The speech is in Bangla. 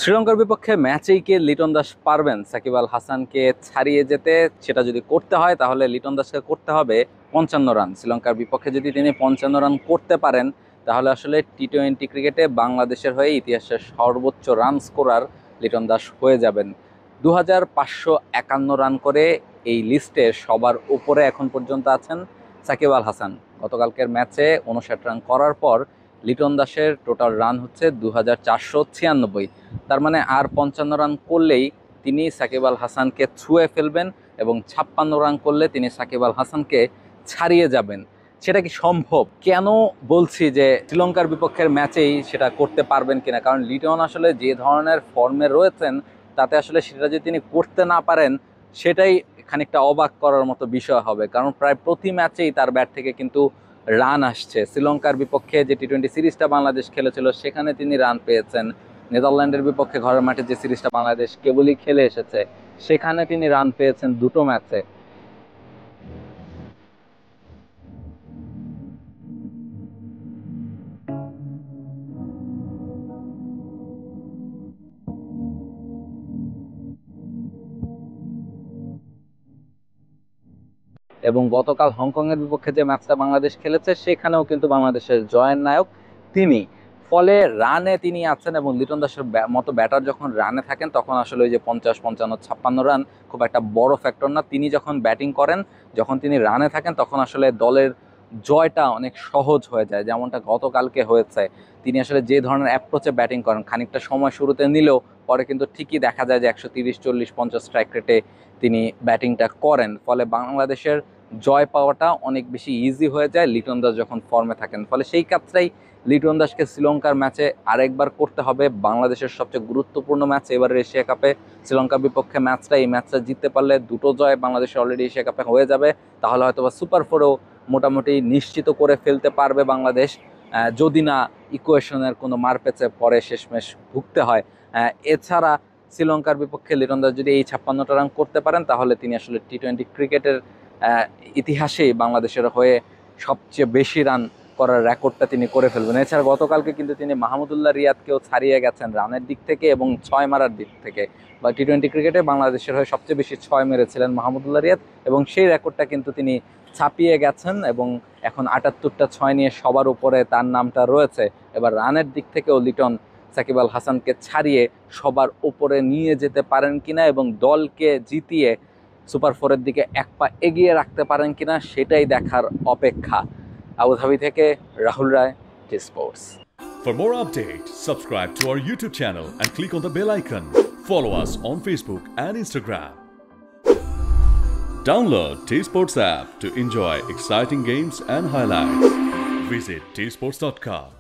শ্রীলঙ্কার বিপক্ষে ম্যাচেই কি লিটন দাস পারবেন সাকিব আল হাসানকে ছাড়িয়ে যেতে? সেটা যদি করতে হয় তাহলে লিটন দাসকে করতে হবে 55 রান। শ্রীলঙ্কার বিপক্ষে যদি তিনি 55 রান করতে পারেন তাহলে আসলে টি-20 ক্রিকেটে বাংলাদেশের হয়ে ইতিহাসের সর্বোচ্চ রান স্কোরার লিটন দাস হয়ে যাবেন। 2551 রান করে এই লিস্টে সবার উপরে এখন পর্যন্ত আছেন সাকিব আল হাসান। গতকালকের ম্যাচে 59 রান করার পর লিটন দাসের টোটাল রান হচ্ছে 2496। তার মানে আর 55 রান করলেই তিনি সাকিব আল হাসানকে ছুঁয়ে ফেলবেন এবং 56 রান করলে তিনি সাকিব আল হাসানকে ছাড়িয়ে যাবেন। সেটা কি সম্ভব? কেন বলছি যে শ্রীলঙ্কার বিপক্ষের ম্যাচেই সেটা করতে পারবেন কিনা, কারণ লিটন আসলে যে ধরনের ফর্মে রয়েছেন তাতে আসলে সেটা যদি তিনি করতে না পারেন সেটাই খানিকটা অবাক করার মতো বিষয় হবে। কারণ প্রায় প্রতি ম্যাচেই তার ব্যাট থেকে কিন্তু রান আসছে। শ্রীলঙ্কার বিপক্ষে যে টি-20 সিরিজটা বাংলাদেশ খেলেছিল সেখানে তিনি রান পেয়েছেন। নেদারল্যান্ডের বিপক্ষে ঘরের মাঠে যে সিরিজটা বাংলাদেশ কেবলই খেলে এসেছে সেখানে তিনি রান পেয়েছেন দুটো ম্যাচে। এবং গতকাল হংকংয়ের বিপক্ষে যে ম্যাচটা বাংলাদেশ খেলেছে সেখানেও কিন্তু বাংলাদেশের জয়ের নায়ক তিনি। ফলে রানে তিনি আছেন এবং লিটন দাসের মতো ব্যাটার যখন রানে থাকেন তখন আসলে ওই যে 50, 55, 56 রান খুব একটা বড় ফ্যাক্টর না। তিনি যখন ব্যাটিং করেন, যখন তিনি রানে থাকেন তখন আসলে দলের জয়টা অনেক সহজ হয়ে যায়, যেমনটা গতকালকে হয়েছে। তিনি আসলে যে ধরনের অ্যাপ্রোচে ব্যাটিং করেন, খানিকটা সময় শুরুতে নিলেও পরে কিন্তু ঠিকই দেখা যায় যে 130, 40, 50 স্ট্রাইক রেটে তিনি ব্যাটিংটা করেন। ফলে বাংলাদেশের জয় পাওয়াটা অনেক বেশি ইজি হয়ে যায় লিটন দাস যখন ফর্মে থাকেন। ফলে সেই কাজটাই লিটন দাসকে শ্রীলঙ্কার ম্যাচে আরেকবার করতে হবে। বাংলাদেশের সবচেয়ে গুরুত্বপূর্ণ ম্যাচ এবারের এশিয়া কাপে শ্রীলঙ্কার বিপক্ষে ম্যাচটা, এই ম্যাচটা জিততে পারলে দুটো জয় বাংলাদেশের অলরেডি এশিয়া কাপে হয়ে যাবে। তাহলে হয়তো বা সুপার ফোরেও মোটামুটি নিশ্চিত করে ফেলতে পারবে বাংলাদেশ, যদি না ইকুয়েশনের কোনো মারপ্যাচে পরে শেষমেশ ভুগতে হয়। এছাড়া শ্রীলঙ্কার বিপক্ষে লিটন দাস যদি এই 56টা রান করতে পারেন তাহলে তিনি আসলে টি-20 ক্রিকেটের ইতিহাসেই বাংলাদেশের হয়ে সবচেয়ে বেশি রান করার রেকর্ডটা তিনি করে ফেলবেন। এছাড়া গতকালকে কিন্তু তিনি মাহমুদুল্লাহ রিয়াদকেও ছাড়িয়ে গেছেন রানের দিক থেকে এবং ছয় মারার দিক থেকে। বা টি-20 ক্রিকেটে বাংলাদেশের হয়ে সবচেয়ে বেশি ছয় মেরেছিলেন মাহমুদুল্লাহ রিয়াদ এবং সেই রেকর্ডটা কিন্তু তিনি ছাপিয়ে গেছেন এবং এখন 78টা ছয় নিয়ে সবার উপরে তার নামটা রয়েছে। এবার রানের দিক থেকেও লিটন সাকিব আল হাসানকে ছাড়িয়ে সবার উপরে নিয়ে যেতে পারেন কিনা এবং দলকে জিতিয়ে সুপার ফোরের দিকে এক পা এগিয়ে রাখতে পারেন কিনা সেটাই দেখার অপেক্ষা। আবুধাবি থেকে রাহুল রায়, T Sports. For more updates, subscribe to our YouTube channel and click on the bell icon. Follow us on Facebook and Instagram. Download T Sports app to enjoy exciting games and highlights. Visit tsports.com.